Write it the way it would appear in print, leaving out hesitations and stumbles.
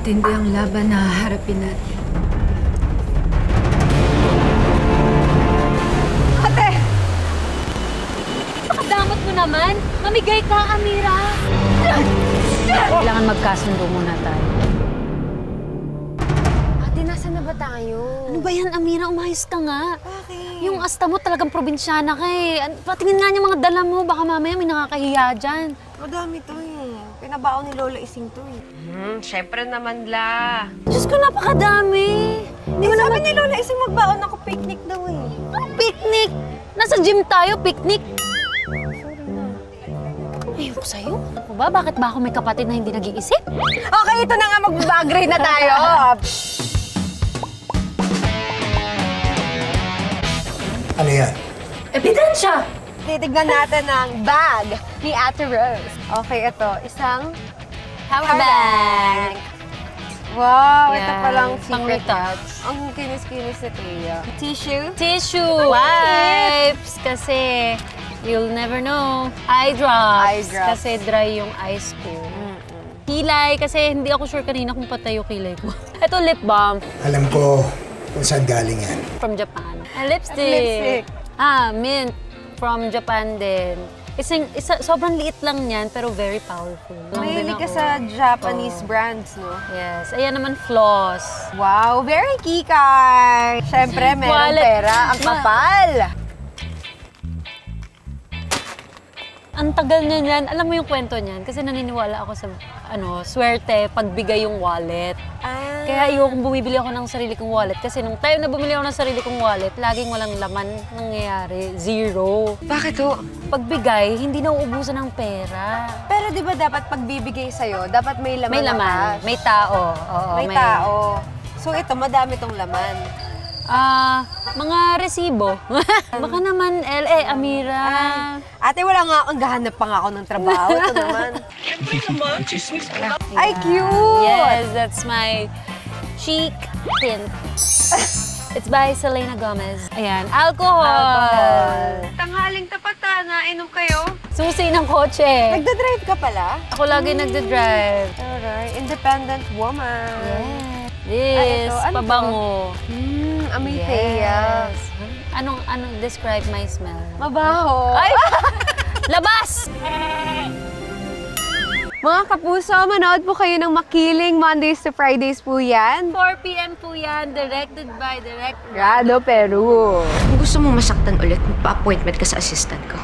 Matindi ang laban na haharapin natin. Ate! Damot mo naman! Mamigay ka, Amira! Kailangan magkasundo muna tayo. Ate, nasaan na ba tayo? Ano ba yan, Amira? Umayos ka nga. Bakit? Yung asta mo talagang probinsyana ka eh. Patingin nga niya mga dala mo. Baka mamaya may nakakahiya dyan. Madami to eh. Pinabaon ni Lola Ising to eh. Siyempre naman la. Diyos ko, napakadami. Hindi mo Sabi naman... ni Lola Ising magbaon ako picnic daw eh. Anong picnic? Nasa gym tayo, picnic. Ayun ko sa'yo. Ako ba? Bakit ba ako may kapatid na hindi nag-iisip? Okay, ito na nga, magbabag-grade na tayo. Ano yan? Ebidensya! Titignan natin ang bag ni Ate Rose. Okay, ito. Isang Power bank. Wow, ito Yan, palang pang secret. retouch. Ang kinis-kinis ni Tia. Tissue? Tissue wipes kasi you'll never know. Eye drops. Eye drops. Kasi dry yung eyes ko. Kilay kasi hindi ako sure kanina kung patay yung kilay ko. Ito lip balm Alam ko kung saan galing yan. from Japan. Lipstick. Lipstick. Mint from Japan din. Sobrang liit lang yan pero very powerful. Mahilig ka sa Japanese brands, no? Yes. Ayan naman floss. Wow, very kikay! Siyempre, merong Wallet. pera. Ang kapal! Ang tagal niya niyan. Alam mo yung kwento niyan? Kasi naniniwala ako sa, swerte pagbigay yung wallet. Ah. Kaya ayokong bumibili ako ng sarili kong wallet. Kasi nung time na bumili ako ng sarili kong wallet, laging walang laman nangyayari. Zero. Bakit ho? Pagbigay, hindi na uubusan ng pera. Pero di ba dapat pagbibigay sa'yo, dapat may laman May na laman. cash? May tao. Oo, May tao. So ito, madami tong laman. Mga resibo. Baka naman, Amira. Ate, wala nga akong gahanap pa nga ako ng trabaho. Ito naman. Ay, cute! Yes, that's my chic tint. It's by Selena Gomez. Ayan, alcohol. Tanghaling tapat na, inom kayo? Susi ng kotse. Nagda-drive ka pala? Ako lagi nagda-drive. Alright, independent woman. This, ito, ano pabango. Amoy Thea. Anong describe my smell? Mabaho. Ay! Labas! Mga kapuso, manood po kayo ng Makiling Mondays to Fridays po yan. 4 p.m. po yan, directed by Direct Rado Peru. Kung gusto mo masaktan ulit, magpa-appointment ka sa assistant ko.